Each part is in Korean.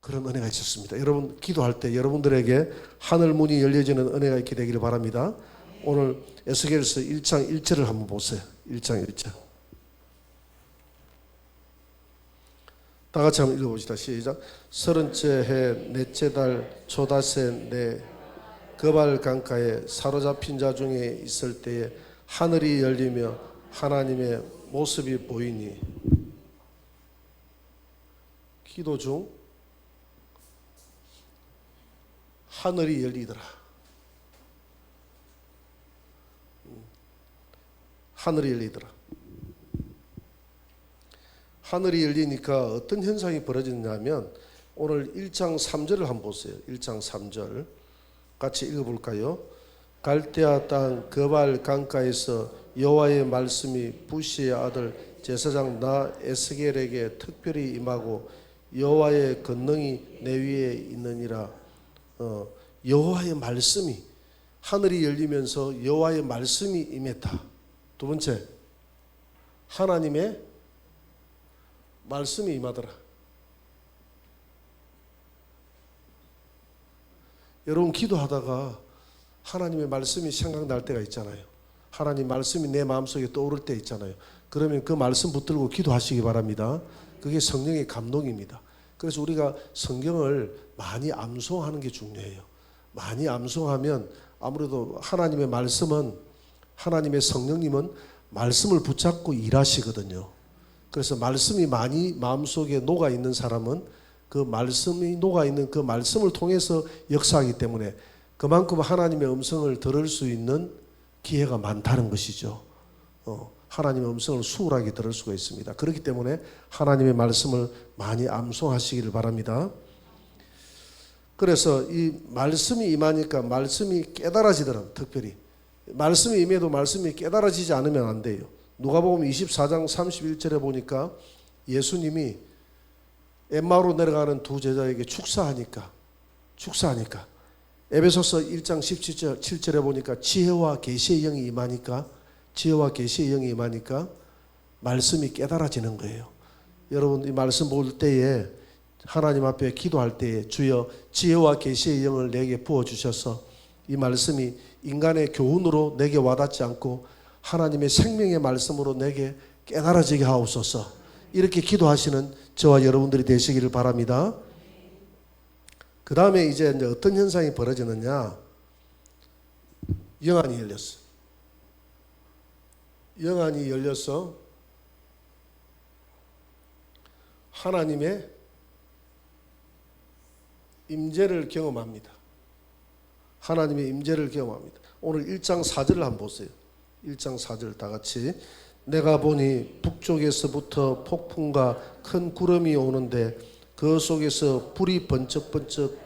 그런 은혜가 있었습니다. 여러분 기도할 때 여러분들에게 하늘 문이 열려지는 은혜가 있게 되기를 바랍니다. 오늘 에스겔서 1장 1절을 한번 보세요. 1장 1절. 다 같이 한번 읽어봅시다. 시작. 30째 해 넷째 달 초닷새 내 그발 강가에 사로잡힌 자 중에 있을 때에 하늘이 열리며 하나님의 모습이 보이니. 기도 중 하늘이 열리더라. 하늘이 열리더라. 하늘이 열리니까 어떤 현상이 벌어졌냐면 오늘 1장 3절을 한번 보세요. 1장 3절 같이 읽어볼까요? 갈대아 땅 그발 강가에서 여호와의 말씀이 부시의 아들 제사장 나 에스겔에게 특별히 임하고 여호와의 권능이 내 위에 있느니라. 여호와의 말씀이 하늘이 열리면서 여호와의 말씀이 임했다. 두 번째, 하나님의 말씀이 임하더라. 여러분 기도하다가 하나님의 말씀이 생각날 때가 있잖아요. 하나님 말씀이 내 마음속에 떠오를 때 있잖아요. 그러면 그 말씀 붙들고 기도하시기 바랍니다. 그게 성령의 감동입니다. 그래서 우리가 성경을 많이 암송하는 게 중요해요. 많이 암송하면 아무래도 하나님의 말씀은, 하나님의 성령님은 말씀을 붙잡고 일하시거든요. 그래서 말씀이 많이 마음속에 녹아있는 사람은 그 말씀이 녹아있는 그 말씀을 통해서 역사하기 때문에 그만큼 하나님의 음성을 들을 수 있는 기회가 많다는 것이죠. 하나님의 음성을 수월하게 들을 수가 있습니다. 그렇기 때문에 하나님의 말씀을 많이 암송하시기를 바랍니다. 그래서 이 말씀이 임하니까 말씀이 깨달아지더라. 특별히 말씀이 임해도 말씀이 깨달아지지 않으면 안 돼요. 누가복음 24장 31절에 보니까 예수님이 엠마오로 내려가는 두 제자에게 축사하니까 에베소서 1장 17절에 보니까 지혜와 계시의 영이 임하니까 말씀이 깨달아지는 거예요. 여러분 이 말씀 볼 때에 하나님 앞에 기도할 때에 주여 지혜와 계시의 영을 내게 부어주셔서 이 말씀이 인간의 교훈으로 내게 와닿지 않고 하나님의 생명의 말씀으로 내게 깨달아지게 하옵소서. 이렇게 기도하시는 저와 여러분들이 되시기를 바랍니다. 그 다음에 이제 어떤 현상이 벌어지느냐. 영안이 열렸어. 영안이 열려서 하나님의 임재를 경험합니다. 하나님의 임재를 경험합니다. 오늘 1장 4절을 한번 보세요. 1장 4절 다 같이. 내가 보니 북쪽에서부터 폭풍과 큰 구름이 오는데 그 속에서 불이 번쩍번쩍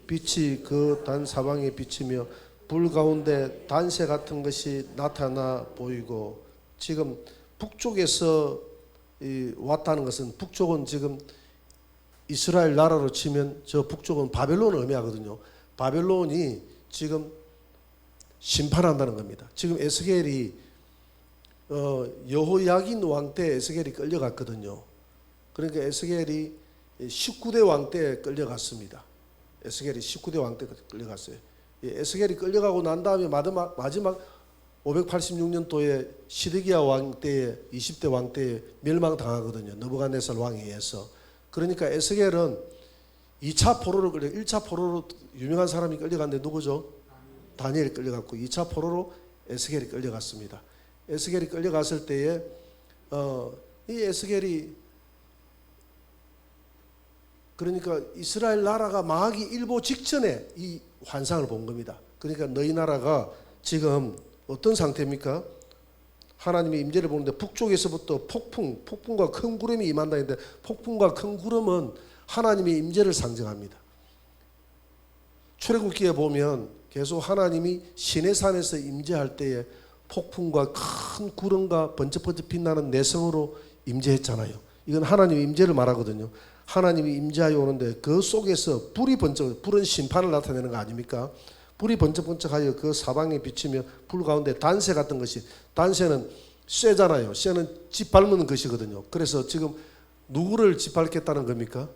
빛이 그 단 사방에 비치며 불 가운데 단새 같은 것이 나타나 보이고. 지금 북쪽에서 왔다는 것은 북쪽은 지금 이스라엘 나라로 치면 저 북쪽은 바벨론을 의미하거든요. 바벨론이 지금 심판한다는 겁니다. 지금 에스겔이 여호야긴 왕 때 에스겔이 끌려갔거든요. 그러니까 에스겔이 19대 왕 때 끌려갔습니다. 에스겔이 19대 왕 때 끌려갔어요. 에스겔이 끌려가고 난 다음에 마지막 586년도에 시드기야 왕 때에 20대 왕 때에 멸망당하거든요. 느부갓네살 왕에 의해서. 그러니까 에스겔은 2차 포로로 1차 포로로 유명한 사람이 끌려갔는데 누구죠? 다니엘이 끌려갔고 2차 포로로 에스겔이 끌려갔습니다. 에스겔이 끌려갔을 때에 이 에스겔이 그러니까 이스라엘 나라가 망하기 일보 직전에 이 환상을 본 겁니다. 그러니까 너희 나라가 지금 어떤 상태입니까? 하나님의 임재를 보는데 북쪽에서부터 폭풍과 큰 구름이 임한다 했는데 폭풍과 큰 구름은 하나님의 임재를 상징합니다. 출애굽기에 보면 계속 하나님이 시내산에서 임재할 때에 폭풍과 큰 구름과 번쩍번쩍 빛나는 내성으로 임재했잖아요. 이건 하나님의 임재를 말하거든요. 하나님이 임재하여 오는데 그 속에서 불은 심판을 나타내는 거 아닙니까? 불이 번쩍번쩍하여 그 사방에 비치며 불 가운데 단새 같은 것이, 단새는 쇠잖아요. 쇠는 짓밟는 것이거든요. 그래서 지금 누구를 짓밟겠다는 겁니까?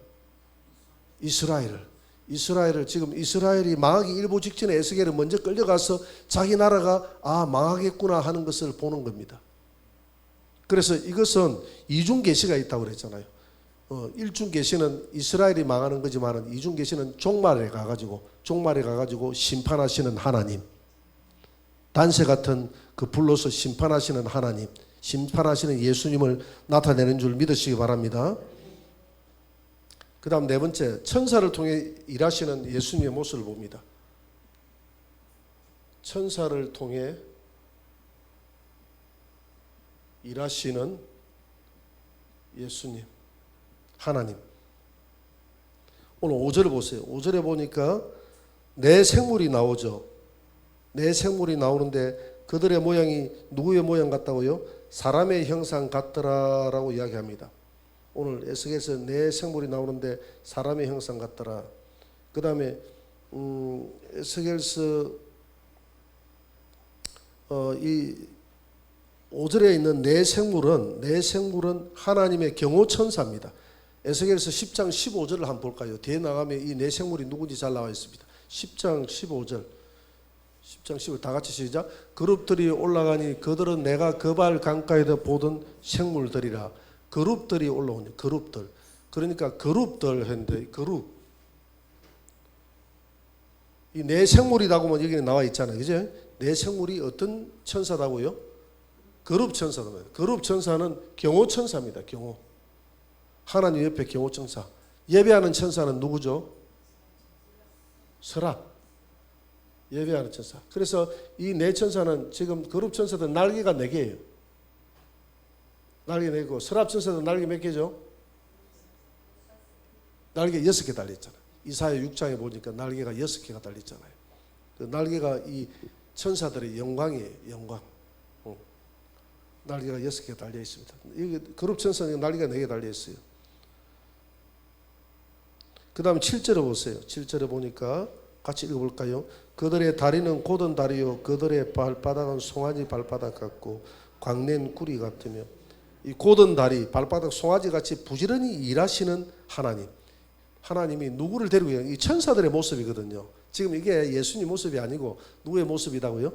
이스라엘을 지금 이스라엘이 망하기 일보 직전에 에스겔은 먼저 끌려가서 자기 나라가 망하겠구나 하는 것을 보는 겁니다. 그래서 이것은 이중 계시가 있다고 그랬잖아요. 일중 계시는 이스라엘이 망하는 거지만 이중 계시는 종말에 가가지고 심판하시는 하나님, 단세 같은 그 불로서 심판하시는 하나님, 심판하시는 예수님을 나타내는 줄 믿으시기 바랍니다. 그 다음 네 번째, 천사를 통해 일하시는 예수님의 모습을 봅니다. 천사를 통해 일하시는 예수님, 하나님. 오늘 5절을 보세요. 5절에 보니까 내 생물이 나오죠. 내 생물이 나오는데 그들의 모양이 누구의 모양 같다고요? 사람의 형상 같더라라고 이야기합니다. 오늘 에스겔에서 내 생물이 나오는데 사람의 형상 같더라. 그 다음에 에스겔서 이 5절에 있는 내 생물은 하나님의 경호천사입니다. 에스겔서 10장 15절을 한번 볼까요? 뒤에 나가면 이 내 생물이 누군지 잘 나와 있습니다. 10장 15절. 10장 15절 다 같이 시작. 그룹들이 올라가니 그들은 내가 그발 강가에서 보던 생물들이라. 그룹들이 올라오니 그룹들. 그러니까 그룹들 했는데 그룹. 이 내 생물이라고 하면 여기 나와 있잖아요. 그죠? 내 생물이 어떤 천사다고요? 그룹 천사다. 그룹 천사는 경호 천사입니다. 경호. 하나님 옆에 경호 천사. 예배하는 천사는 누구죠? 서랍. 예배하는 천사. 그래서 이 네 천사는 지금 그룹 천사들 날개가 4개예요. 날개 4개고 서랍 천사들 날개 몇 개죠? 날개 6개 달려있잖아요. 이사야 6장에 보니까 날개가 6개가 달려있잖아요. 그 날개가 이 천사들의 영광이에요. 영광. 날개가 6개 달려있습니다. 여기 그룹 천사는 날개가 4개 달려있어요. 그 다음 7절에 보세요. 7절에 보니까 같이 읽어볼까요? 그들의 다리는 곧은 다리요 그들의 발바닥은 송아지 발바닥 같고 광낸 구리 같으며 이 곧은 다리 발바닥 송아지 같이 부지런히 일하시는 하나님. 하나님이 누구를 데리고 이 천사들의 모습이거든요. 지금 이게 예수님 모습이 아니고 누구의 모습이라고요?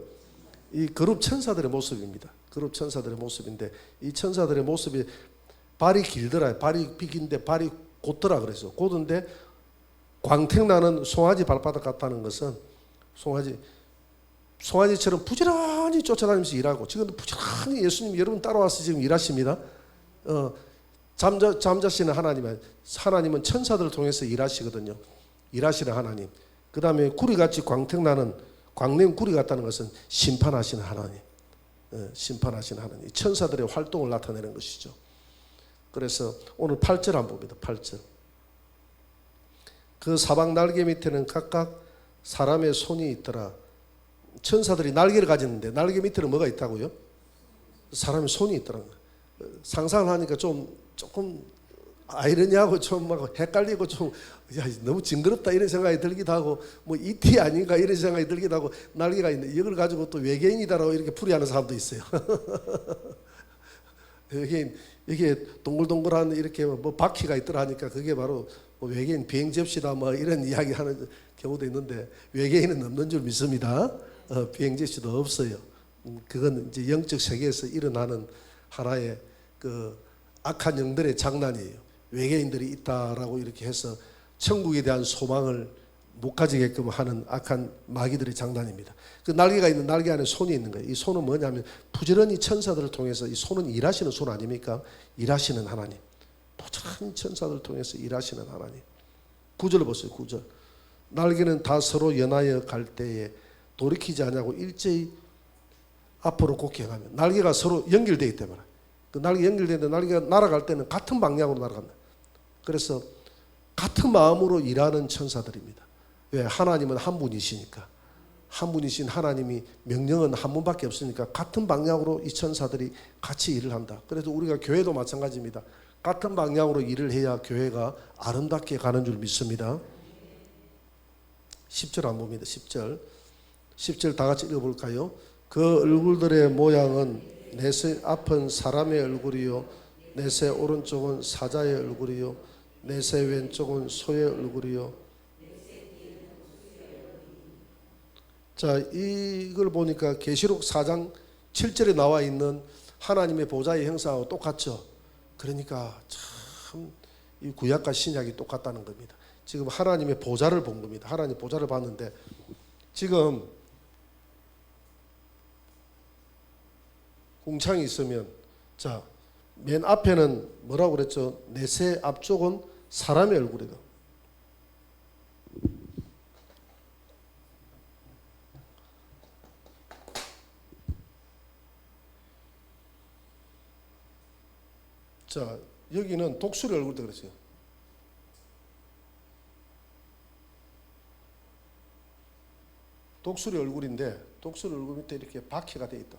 이 그룹 천사들의 모습입니다. 그룹 천사들의 모습인데 이 천사들의 모습이 발이 길더라. 발이 비긴데 발이 곧더라 그래서 곧은데 광택나는 송아지 발바닥 같다는 것은 송아지처럼 부지런히 쫓아다니면서 일하고 지금도 부지런히 예수님 여러분 따라와서 지금 일하십니다. 잠자시는 하나님은 천사들을 통해서 일하시거든요. 일하시는 하나님. 그 다음에 구리같이 광택나는 광낸 구리 같다는 것은 심판하시는 하나님. 심판하시는 하나님. 천사들의 활동을 나타내는 것이죠. 그래서 오늘 8절 한번 봅니다. 8절. 그 사방 날개 밑에는 각각 사람의 손이 있더라. 천사들이 날개를 가졌는데 날개 밑에는 뭐가 있다고요? 사람의 손이 있더라는 거예요. 상상을 하니까 조금 아이러니하고 좀 막 헷갈리고 좀 너무 징그럽다 이런 생각이 들기도 하고 뭐 이티 아닌가 이런 생각이 들기도 하고 날개가 있는데 이걸 가지고 또 외계인이다라고 이렇게 풀이하는 사람도 있어요. 외계인 이게 동글동글한 이렇게 뭐 바퀴가 있더라 하니까 그게 바로 뭐 외계인 비행 접시다 뭐 이런 이야기 하는 경우도 있는데 외계인은 없는 줄 믿습니다. 비행 접시도 없어요. 그건 이제 영적 세계에서 일어나는 하나의 그 악한 영들의 장난이에요. 외계인들이 있다라고 이렇게 해서 천국에 대한 소망을 못 가지게끔 하는 악한 마귀들의 장난입니다. 그 날개가 있는 날개 안에 손이 있는 거예요. 이 손은 뭐냐면 부지런히 천사들을 통해서 이 손은 일하시는 손 아닙니까? 일하시는 하나님. 부지런히 천사들을 통해서 일하시는 하나님. 9절 보세요. 9절. 날개는 다 서로 연하여 갈 때에 돌이키지 않냐고 일제히 앞으로 곧게 행하며 날개가 서로 연결되어 있기 때문에 그 날개 연결되는데 날개가 날아갈 때는 같은 방향으로 날아간다. 그래서 같은 마음으로 일하는 천사들입니다. 왜? 하나님은 한 분이시니까. 한 분이신 하나님이 명령은 한 분밖에 없으니까 같은 방향으로 이 천사들이 같이 일을 한다. 그래서 우리가 교회도 마찬가지입니다. 같은 방향으로 일을 해야 교회가 아름답게 가는 줄 믿습니다. 10절 안 봅니다. 10절 다 같이 읽어볼까요? 그 얼굴들의 모양은 내세 앞은 사람의 얼굴이요 내세 오른쪽은 사자의 얼굴이요 내세 왼쪽은 소의 얼굴이요. 자, 이걸 보니까 계시록 4장 7절에 나와 있는 하나님의 보좌의 형상하고 똑같죠. 그러니까 참 이 구약과 신약이 똑같다는 겁니다. 지금 하나님의 보좌를 본 겁니다. 하나님 보좌를 봤는데 지금 궁창이 있으면 자, 맨 앞에는 뭐라고 그랬죠? 내세 앞쪽은 사람의 얼굴이다. 자, 여기는 독수리 얼굴도 그랬어요. 독수리 얼굴인데 독수리 얼굴 밑에 이렇게 바퀴가 되어 있다.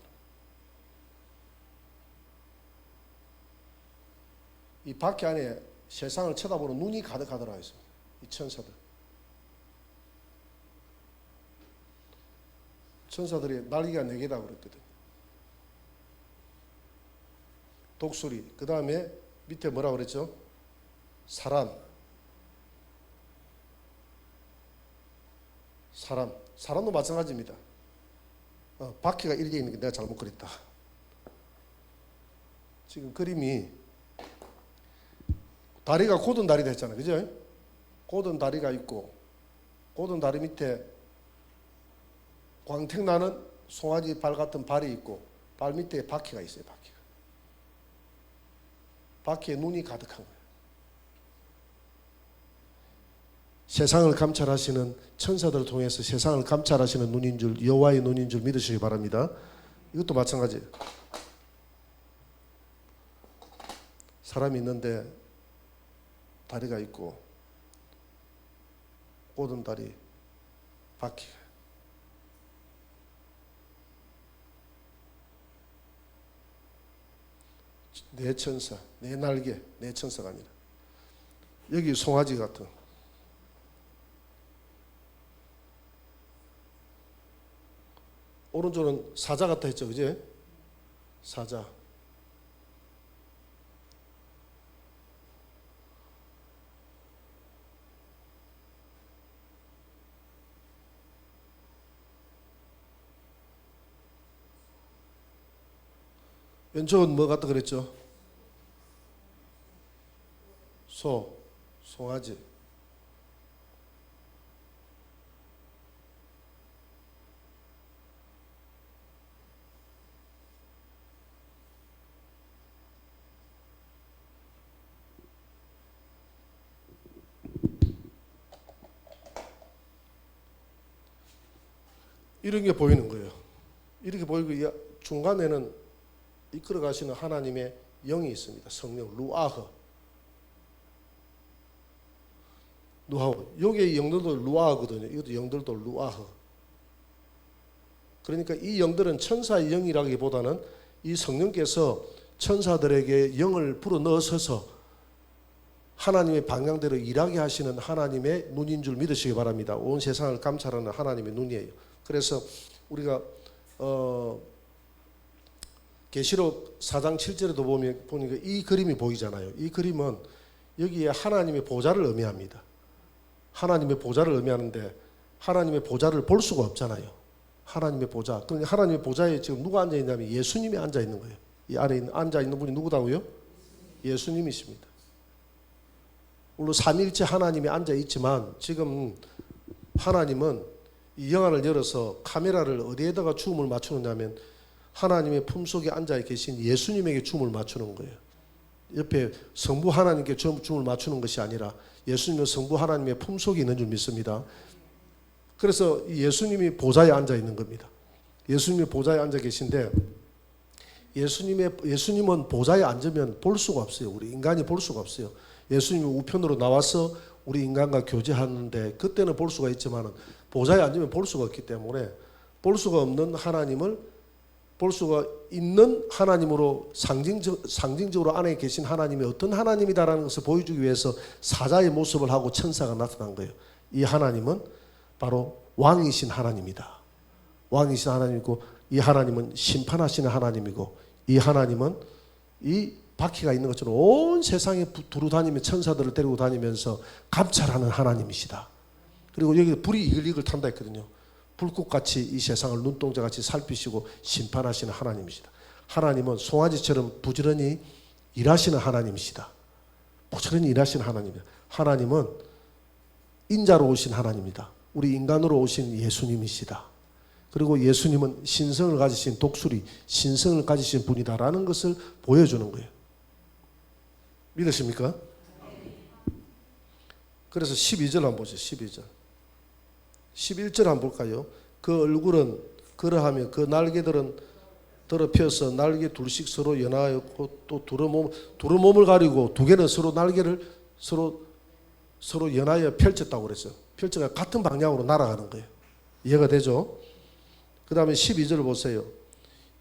이 바퀴 안에 세상을 쳐다보는 눈이 가득하더라 했습니다. 이 천사들. 천사들이 날개가 4개다 그랬거든. 독수리. 그 다음에 밑에 뭐라 그랬죠? 사람. 사람도 마찬가지입니다. 바퀴가 일개 있는 게 내가 잘못 그렸다. 지금 그림이 다리가 곧은 다리다 했잖아요. 그죠? 곧은 다리가 있고 곧은 다리 밑에 광택 나는 송아지 발 같은 발이 있고 발 밑에 바퀴가 있어요. 바퀴에 눈이 가득한 거예요. 세상을 감찰하시는 천사들을 통해서 세상을 감찰하시는 눈인 줄, 여호와의 눈인 줄 믿으시기 바랍니다. 이것도 마찬가지예요. 사람이 있는데 다리가 있고 곧은 다리, 바퀴가. 내 천사, 내 날개, 내 천사가 아니라 여기 송아지 같은 오른쪽은 사자 같다 했죠, 그지? 사자. 왼쪽은 뭐 같다 그랬죠? 송아지. 이런 게 보이는 거예요. 이렇게 보이고 중간에는 이끌어 가시는 하나님의 영이 있습니다. 성령 루아흐. 여기의 영들도 루아흐거든요. 이것도 영들도 루아흐. 그러니까 이 영들은 천사의 영이라기보다는 이 성령께서 천사들에게 영을 불어 넣으셔서 하나님의 방향대로 일하게 하시는 하나님의 눈인 줄 믿으시기 바랍니다. 온 세상을 감찰하는 하나님의 눈이에요. 그래서 우리가 계시록 4장 7절에도 보니까 이 그림이 보이잖아요. 이 그림은 여기에 하나님의 보좌를 의미합니다. 하나님의 보좌를 의미하는데 하나님의 보좌를 볼 수가 없잖아요. 하나님의 보좌. 그러니까 하나님의 보좌에 지금 누가 앉아 있냐면 예수님이 앉아 있는 거예요. 이 안에 앉아 있는 분이 누구다고요? 예수님이십니다. 물론 삼위일체 하나님이 앉아 있지만 지금 하나님은 이 영안을 열어서 카메라를 어디에다가 줌을 맞추느냐면 하나님의 품속에 앉아 계신 예수님에게 줌을 맞추는 거예요. 옆에 성부 하나님께 줌을 맞추는 것이 아니라 예수님은 성부 하나님의 품속에 있는 줄 믿습니다. 그래서 예수님이 보좌에 앉아 있는 겁니다. 예수님이 보좌에 앉아 계신데 예수님은 보좌에 앉으면 볼 수가 없어요. 우리 인간이 볼 수가 없어요. 예수님이 우편으로 나와서 우리 인간과 교제하는데 그때는 볼 수가 있지만 보좌에 앉으면 볼 수가 없기 때문에 볼 수가 없는 하나님을 볼 수가 있는 하나님으로 상징적으로 안에 계신 하나님이 어떤 하나님이다라는 것을 보여주기 위해서 사자의 모습을 하고 천사가 나타난 거예요. 이 하나님은 바로 왕이신 하나님이다. 왕이신 하나님이고 이 하나님은 심판하시는 하나님이고 이 하나님은 이 바퀴가 있는 것처럼 온 세상에 두루 다니며 천사들을 데리고 다니면서 감찰하는 하나님이시다. 그리고 여기 불이 이글이글 탄다 했거든요. 불꽃같이 이 세상을 눈동자같이 살피시고 심판하시는 하나님이시다. 하나님은 송아지처럼 부지런히 일하시는 하나님이시다. 부지런히 일하시는 하나님이다. 하나님은 인자로 오신 하나님이다. 우리 인간으로 오신 예수님이시다. 그리고 예수님은 신성을 가지신 독수리, 신성을 가지신 분이다라는 것을 보여주는 거예요. 믿으십니까? 그래서 12절 한번 보죠. 12절. 11절 한번 볼까요? 그 얼굴은 그러하며 그 날개들은 더럽혀서 날개 둘씩 서로 연하였고 또 두루 몸을 가리고 두 개는 서로 날개를 서로 연하여 펼쳤다고 그랬어요. 펼쳐가 같은 방향으로 날아가는 거예요. 이해가 되죠? 그 다음에 12절을 보세요.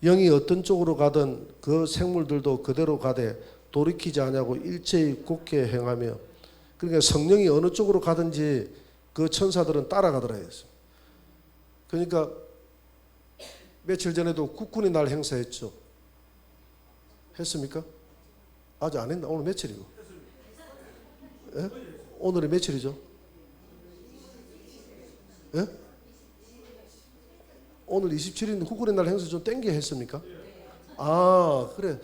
영이 어떤 쪽으로 가든 그 생물들도 그대로 가되 돌이키지 아니하고 일체히 곧게 행하며, 그러니까 성령이 어느 쪽으로 가든지 그 천사들은 따라가더라 했어요. 그러니까 며칠 전에도 국군의 날 행사했죠. 했습니까? 아직 안 했나? 오늘 며칠이고? 예? 오늘이 며칠이죠? 예? 오늘 27일인데 국군의 날 행사 좀 땡겨 했습니까? 아, 그래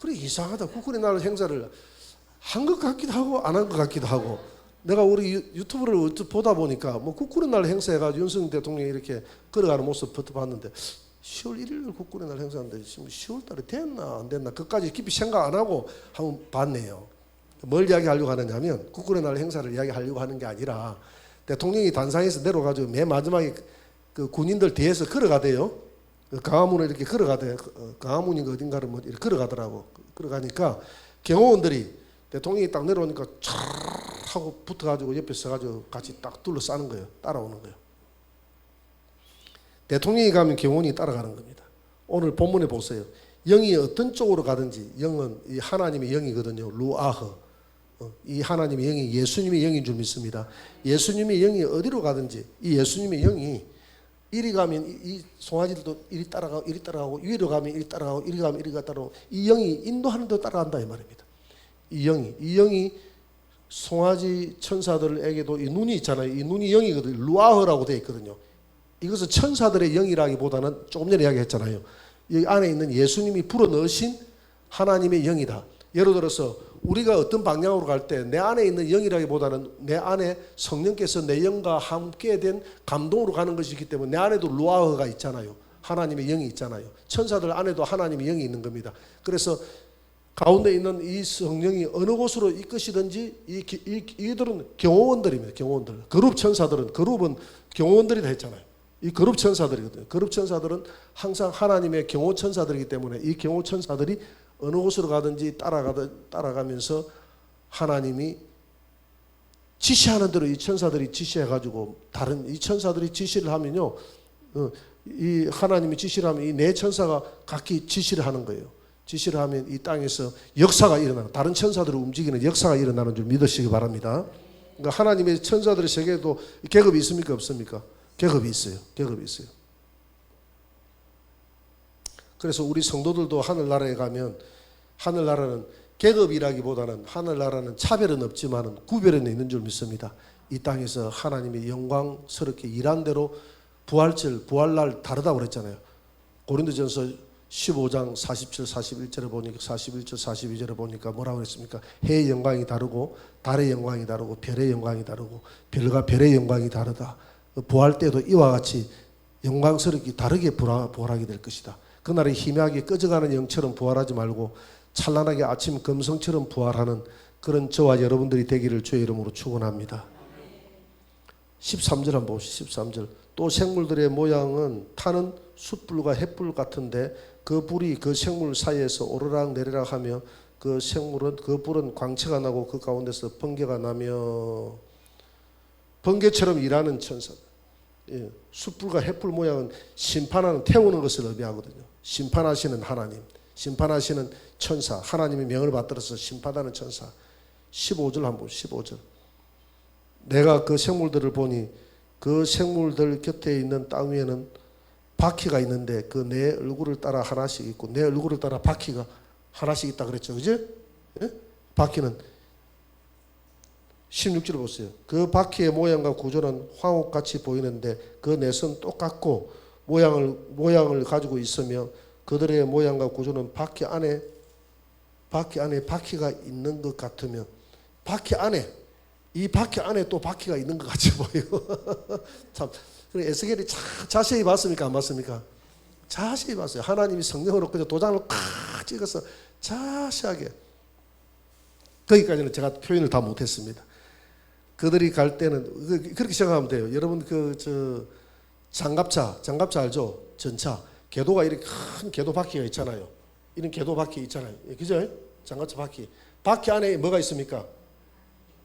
이상하다. 국군의 날 행사를 한 것 같기도 하고 안 한 것 같기도 하고. 내가 우리 유튜브를 보다 보니까 뭐 국군의 날 행사해가지고 윤석열 대통령이 이렇게 걸어가는 모습 봤는데 10월 1일 국군의 날 행사인데 지금 10월 달에 됐나 안 됐나 그까지 깊이 생각 안 하고 한번 봤네요. 뭘 이야기하려고 하느냐면 국군의 날 행사를 이야기하려고 하는 게 아니라 대통령이 단상에서 내려가지고 맨 마지막에 그 군인들 뒤에서 걸어가대요. 강화문을 이렇게 걸어가대. 강화문인가 어딘가를 뭐 이렇게 걸어가더라고. 걸어가니까 경호원들이 대통령이 딱 내려오니까 촤 하고 붙어가지고 옆에 서가지고 같이 딱 둘러싸는 거예요. 따라오는 거예요. 대통령이 가면 경호원이 따라가는 겁니다. 오늘 본문에 보세요. 영이 어떤 쪽으로 가든지, 영은 이 하나님의 영이거든요. 루아흐. 이 하나님의 영이 예수님의 영인 줄 믿습니다. 예수님의 영이 어디로 가든지 이 예수님의 영이 이리 가면 이 송아지들도 이리 따라가고 위로 가면 이리 따라가고 이리 가면 이리 따라가고 이 영이 인도하는 데 따라간다 이 말입니다. 이 영이 송아지 천사들에게도 이 눈이 있잖아요. 이 눈이 영이거든요. 루아흐라고 되어 있거든요. 이것은 천사들의 영이라기보다는 조금 전에 이야기했잖아요. 이 안에 있는 예수님이 불어넣으신 하나님의 영이다. 예를 들어서 우리가 어떤 방향으로 갈 때 내 안에 있는 영이라기보다는 내 안에 성령께서 내 영과 함께 된 감동으로 가는 것이기 때문에 내 안에도 루아흐가 있잖아요. 하나님의 영이 있잖아요. 천사들 안에도 하나님의 영이 있는 겁니다. 그래서 가운데 있는 이 성령이 어느 곳으로 이끄시든지 이들은 경호원들입니다. 경호원들. 그룹 천사들은 그룹은 경호원들이 다 했잖아요. 이 그룹 천사들이거든요. 그룹 천사들은 항상 하나님의 경호 천사들이기 때문에 이 경호 천사들이 어느 곳으로 가든지 따라가면서 하나님이 지시하는 대로 이 천사들이 지시해가지고 다른 이 천사들이 지시를 하면요, 이 하나님이 지시를 하면 이 네 천사가 각기 지시를 하는 거예요. 지시를 하면 이 땅에서 역사가 일어나는, 다른 천사들을 움직이는 역사가 일어나는 줄 믿으시기 바랍니다. 그러니까 하나님의 천사들의 세계에도 계급이 있습니까? 없습니까? 계급이 있어요. 계급이 있어요. 그래서 우리 성도들도 하늘나라에 가면 하늘나라는 계급이라기보다는 하늘나라는 차별은 없지만 구별은 있는 줄 믿습니다. 이 땅에서 하나님의 영광스럽게 일한 대로 부활날 다르다고 그랬잖아요. 고린도전서 15장 47, 41절에 보니까 41절, 42절에 보니까 뭐라고 그랬습니까? 해의 영광이 다르고 달의 영광이 다르고 별의 영광이 다르고 별과 별의 영광이 다르다. 부활 때도 이와 같이 영광스럽게 다르게 부활하게 될 것이다. 그날에 희미하게 꺼져가는 영처럼 부활하지 말고 찬란하게 아침 금성처럼 부활하는 그런 저와 여러분들이 되기를 주의 이름으로 축원합니다. 13절 한번 보시죠. 13절. 또 생물들의 모양은 타는 숯불과 햇불 같은데 그 불이 그 생물 사이에서 오르락 내리락 하며 그 불은 광채가 나고 그 가운데서 번개가 나며, 번개처럼 일하는 천사들. 예, 숯불과 햇불 모양은 심판하는, 태우는 것을 의미하거든요. 심판하시는 하나님, 심판하시는 천사, 하나님의 명을 받들어서 심판하는 천사. 15절 한번 보시죠. 15절. 내가 그 생물들을 보니 그 생물들 곁에 있는 땅 위에는 바퀴가 있는데 그 내 얼굴을 따라 하나씩 있고 내 얼굴을 따라 바퀴가 하나씩 있다 그랬죠. 그죠? 예? 바퀴는 16절 보세요. 그 바퀴의 모양과 구조는 황옥같이 보이는데 그 넷은 똑같고 모양을 가지고 있으며 그들의 모양과 구조는 바퀴 안에 바퀴가 있는 것 같으며 이 바퀴 안에 또 바퀴가 있는 것 같이 보여요. 참, 에스겔이 자세히 봤습니까? 안 봤습니까? 자세히 봤어요. 하나님이 성령으로 그저 도장을 콱 찍어서 자세하게. 거기까지는 제가 표현을 다 못했습니다. 그들이 갈 때는 그렇게 생각하면 돼요. 여러분 장갑차 알죠? 전차 궤도가 이렇게 큰 궤도 바퀴가 있잖아요. 이런 궤도 바퀴 있잖아요. 그죠? 장갑차 바퀴 안에 뭐가 있습니까?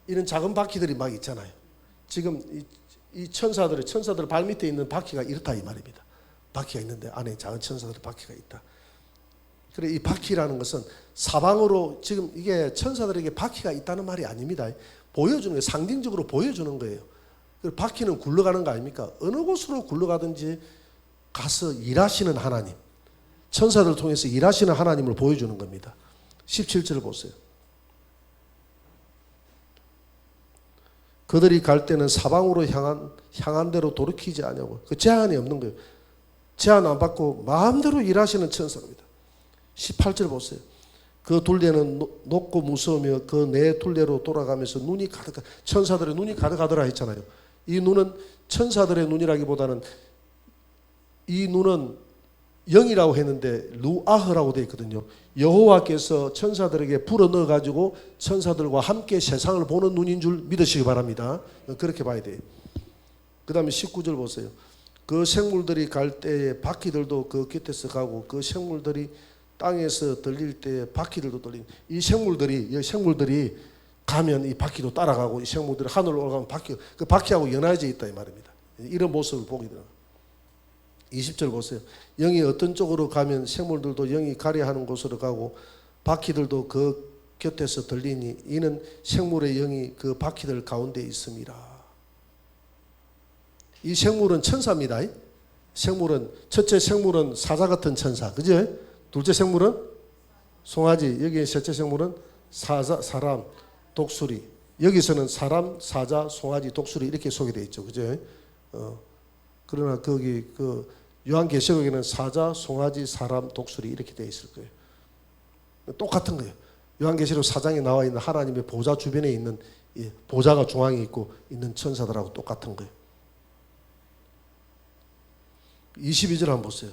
이런 작은 바퀴들이 막 있잖아요. 지금 이 천사들 발 밑에 있는 바퀴가 이렇다 이 말입니다. 바퀴가 있는데 안에 작은 천사들의 바퀴가 있다. 그래 이 바퀴라는 것은 사방으로 지금 이게 천사들에게 바퀴가 있다는 말이 아닙니다. 보여주는 거예요. 상징적으로 보여주는 거예요. 바퀴는 굴러가는 거 아닙니까? 어느 곳으로 굴러가든지 가서 일하시는 하나님, 천사들 통해서 일하시는 하나님을 보여주는 겁니다. 17절 보세요. 그들이 갈 때는 사방으로 향한 대로 돌이키지 않냐고. 그 제한이 없는 거예요. 제한 안 받고 마음대로 일하시는 천사입니다. 18절 보세요. 그 둘레는 높고 무서우며 그 네 둘레로 돌아가면서 천사들의 눈이 가득하더라 했잖아요. 이 눈은 천사들의 눈이라기보다는 이 눈은 영이라고 했는데 루아흐라고 되어 있거든요. 여호와께서 천사들에게 불어넣어 가지고 천사들과 함께 세상을 보는 눈인 줄 믿으시기 바랍니다. 그렇게 봐야 돼요. 그 다음에 19절 보세요. 그 생물들이 갈 때에 바퀴들도 그 곁에서 가고 그 생물들이 땅에서 들릴 때에 바퀴들도 들리는 이 생물들이 가면 이 바퀴도 따라가고 이 생물들이 하늘로 올라가면 그 바퀴하고 연화해져 있다 이 말입니다. 이런 모습을 보게 되는 20절 보세요. 영이 어떤 쪽으로 가면 생물들도 영이 가려하는 곳으로 가고 바퀴들도 그 곁에서 들리니 이는 생물의 영이 그 바퀴들 가운데 있습니다. 이 생물은 천사입니다. 첫째 생물은 사자 같은 천사, 그죠? 둘째 생물은 송아지, 여기 셋째 생물은 사람, 독수리. 여기서는 사람, 사자, 송아지, 독수리 이렇게 소개되어 있죠, 그죠? 그러나 거기 요한계시록에는 사자, 송아지, 사람, 독수리 이렇게 되어 있을 거예요. 똑같은 거예요. 요한계시록 4장에 나와 있는 하나님의 보좌 주변에 있는 보좌가 중앙에 있고 있는 천사들하고 똑같은 거예요. 22절 한번 보세요.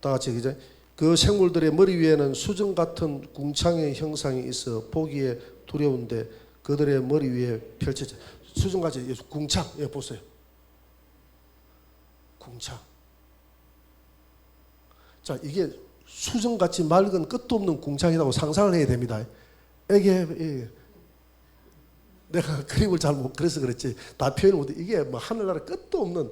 다 같이 그죠? 그 생물들의 머리 위에는 수정 같은 궁창의 형상이 있어 보기에 두려운데 그들의 머리 위에 펼쳐져 수정같이 궁창 보세요. 궁창. 자, 이게 수정같이 맑은 끝도 없는 궁창이라고 상상을 해야 됩니다. 이게 내가 그림을 잘 못 그래서 그랬지 다 표현을 못해. 이게 뭐 하늘나라 끝도 없는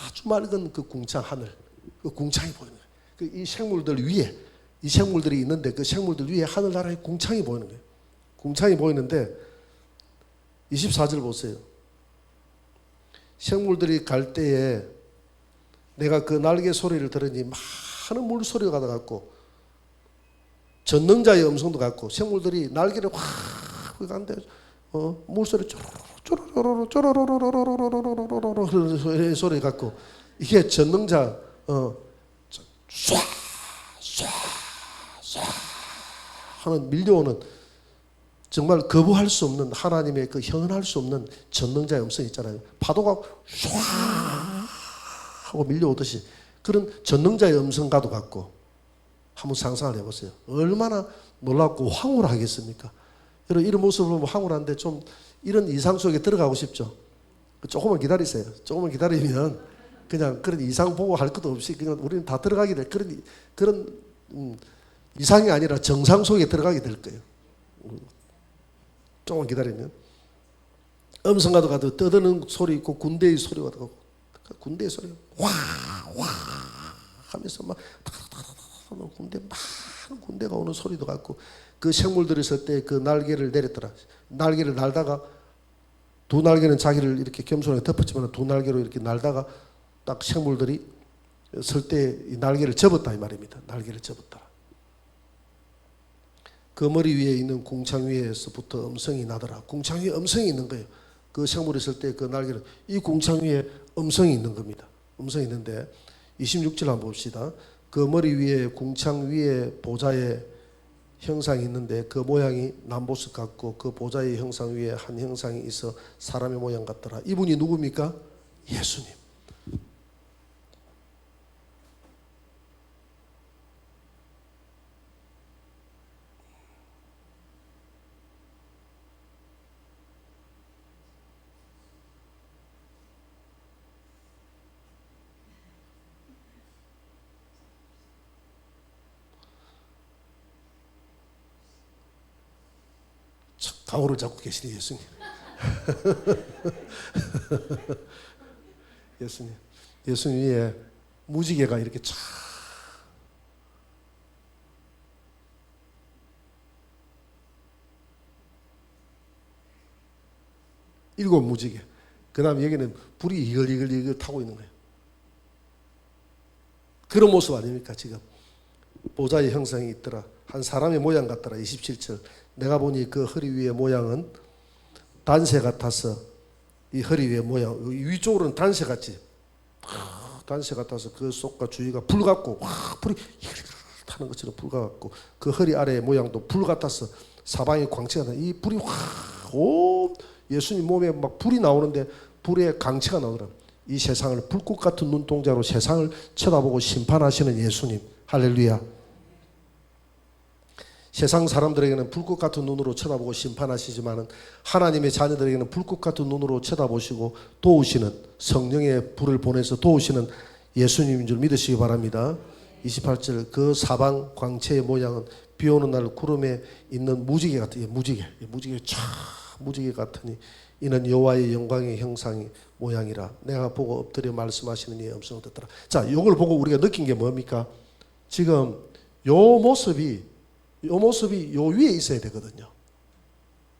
아주 맑은 그 궁창 하늘, 그 궁창이 보이는 거예요. 이 생물들 위에 이 생물들이 있는데 그 생물들 위에 하늘나라의 궁창이 보이는 거예요. 궁창이 보이는데 24절 보세요. 생물들이 갈 때에 내가 그 날개 소리를 들으니 많은 물소리가 가다갔고 전능자의 음성도 같고 생물들이 날개를 확 가는데 물소리 쪼로로로로 쪼로로로로로로로로로로 소리 같고 이게 전능자 쏴 하는 밀려오는 정말 거부할 수 없는 하나님의 그 형언할 수 없는 전능자의 음성 있잖아요. 파도가 쏴 하고 밀려오듯이 그런 전능자의 음성과도 같고 한번 상상을 해보세요. 얼마나 놀랍고 황홀하겠습니까? 여러분 이런 모습을 보면 황홀한데 좀 이런 이상 속에 들어가고 싶죠. 조금만 기다리세요. 조금만 기다리면 그냥 그런 이상 보고 할 것도 없이 그냥 우리는 다 들어가게 될 그런 이상이 아니라 정상 속에 들어가게 될 거예요. 조금만 기다리면 음성과도 같고 떠드는 소리 있고 군대의 소리가 나고 군대의 소리가 와 하면서 막 많은 군대가 오는 소리도 같고 그 생물들이 있을 때 그 날개를 내렸더라. 날개를 날다가 두 날개는 자기를 이렇게 겸손하게 덮었지만 두 날개로 이렇게 날다가 딱 생물들이 설 때 이 날개를 접었다 이 말입니다. 날개를 접었다. 그 머리 위에 있는 궁창 위에서부터 음성이 나더라. 궁창 위에 음성이 있는 거예요. 그 생물이 있을 때 그 날개는 이 궁창 위에 음성이 있는 겁니다. 음성이 있는데 26절 한번 봅시다. 그 머리 위에 궁창 위에 보좌의 형상이 있는데 그 모양이 남보석 같고 그 보좌의 형상 위에 한 형상이 있어 사람의 모양 같더라. 이분이 누굽니까? 예수님. 가오를 잡고 계시네 예수님. 예수님 위에 무지개가 이렇게 쫙 일곱 무지개. 그 다음 여기는 불이 이글이글 타고 있는 거예요. 그런 모습 아닙니까 지금. 보좌의 형상이 있더라. 한 사람의 모양 같더라. 27절. 내가 보니 그 허리 위의 모양은 단새 같아서 이 허리 위의 모양 위쪽으로는 단새 같지. 단새 같아서 그 속과 주위가 불 같고 불이 타는 것처럼 불 같고 그 허리 아래의 모양도 불 같아서 사방에 광채가 나. 이 불이 온 예수님 몸에 막 불이 나오는데 불의 광채가 나오더라. 이 세상을 불꽃 같은 눈동자로 세상을 쳐다보고 심판하시는 예수님. 할렐루야. 세상 사람들에게는 불꽃 같은 눈으로 쳐다보고 심판하시지만은 하나님의 자녀들에게는 불꽃 같은 눈으로 쳐다보시고 도우시는 성령의 불을 보내서 도우시는 예수님인 줄 믿으시기 바랍니다. 28절 그 사방 광채의 모양은 비 오는 날 구름에 있는 무지개 같은 무지개 쫙 무지개 같으니 이는 여호와의 영광의 형상이 모양이라. 내가 보고 엎드려 말씀하시는 이의 음성을 듣더라. 자, 이걸 보고 우리가 느낀 게 뭡니까? 지금 요 모습이 요 위에 있어야 되거든요.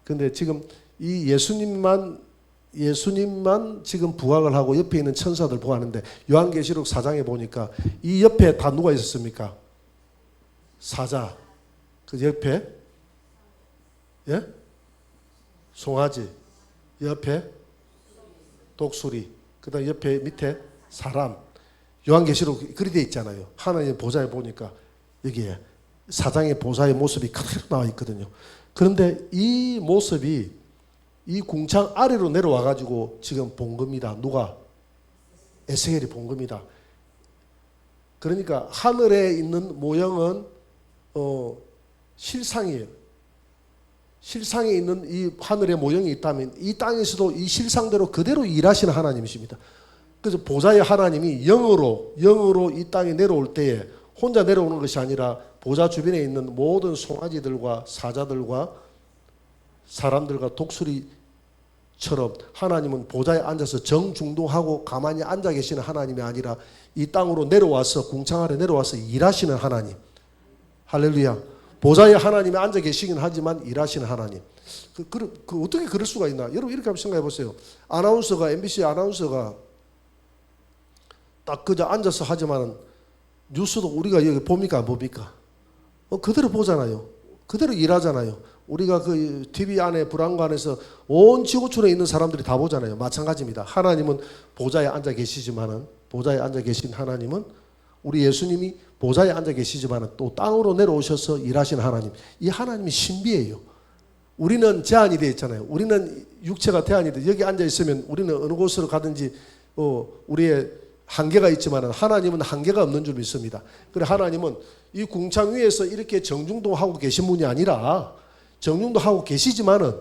근데 지금 이 예수님만 지금 부각을 하고 옆에 있는 천사들 부각하는데 요한계시록 4장에 보니까 이 옆에 다 누가 있었습니까? 사자. 그 옆에 예? 송아지. 옆에 독수리. 그다음 옆에 밑에 사람. 요한계시록 그리 돼 있잖아요. 하나님 보좌에 보니까 여기에 사장의 보좌의 모습이 그대로 나와 있거든요. 그런데 이 모습이 이 궁창 아래로 내려와 가지고 지금 본 겁니다. 누가? 에스겔이 본 겁니다. 그러니까 하늘에 있는 모형은 실상이에요. 실상에 있는 이 하늘의 모형이 있다면 이 땅에서도 이 실상대로 그대로 일하시는 하나님이십니다. 그래서 보좌의 하나님이 영으로 이 땅에 내려올 때에 혼자 내려오는 것이 아니라 보좌 주변에 있는 모든 송아지들과 사자들과 사람들과 독수리처럼 하나님은 보좌에 앉아서 정중동하고 가만히 앉아 계시는 하나님이 아니라 이 땅으로 내려와서 궁창 아래 내려와서 일하시는 하나님. 할렐루야. 보좌에 하나님이 앉아 계시긴 하지만 일하시는 하나님. 어떻게 그럴 수가 있나? 여러분 이렇게 한번 생각해 보세요. MBC 아나운서가 딱 그저 앉아서 하지만 뉴스도 우리가 여기 봅니까 안 봅니까? 그대로 보잖아요. 그대로 일하잖아요. 우리가 그 TV 안에 브라운관에서 온 지구촌에 있는 사람들이 다 보잖아요. 마찬가지입니다. 하나님은 보좌에 앉아 계시지만은 보좌에 앉아 계신 하나님은 우리 예수님이 보좌에 앉아 계시지만은 또 땅으로 내려오셔서 일하시는 하나님. 이 하나님이 신비예요. 우리는 제한이 되어 있잖아요. 우리는 육체가 제한이 돼. 여기 앉아 있으면 우리는 어느 곳으로 가든지 우리의 한계가 있지만 하나님은 한계가 없는 줄 믿습니다. 그래 하나님은 이 궁창 위에서 이렇게 정중동하고 계신 분이 아니라 정중동하고 계시지만은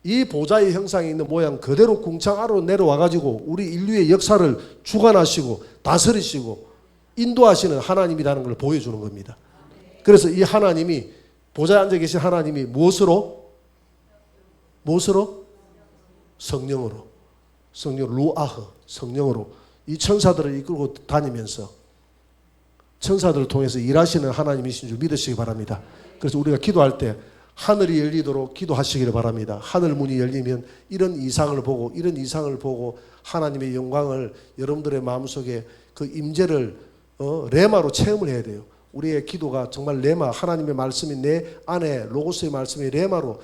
이 보좌의 형상에 있는 모양 그대로 궁창 아래로 내려와 가지고 우리 인류의 역사를 주관하시고 다스리시고 인도하시는 하나님이라는 걸 보여주는 겁니다. 그래서 이 하나님이 보좌에 앉아 계신 하나님이 무엇으로? 성령으로 루아흐 성령으로 이 천사들을 이끌고 다니면서 천사들을 통해서 일하시는 하나님이신 줄 믿으시기 바랍니다. 그래서 우리가 기도할 때 하늘이 열리도록 기도하시기를 바랍니다. 하늘 문이 열리면 이런 이상을 보고 하나님의 영광을 여러분들의 마음속에 그 임재를 레마로 체험을 해야 돼요. 우리의 기도가 정말 레마, 하나님의 말씀이 내 안에, 로고스의 말씀이 레마로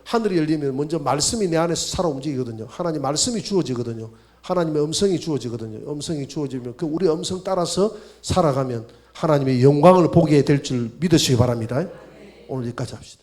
하늘이 열리면 먼저 말씀이 내 안에서 살아 움직이거든요. 하나님 말씀이 주어지거든요. 하나님의 음성이 주어지거든요. 음성이 주어지면 그 우리 음성 따라서 살아가면 하나님의 영광을 보게 될 줄 믿으시기 바랍니다. 오늘 여기까지 합시다.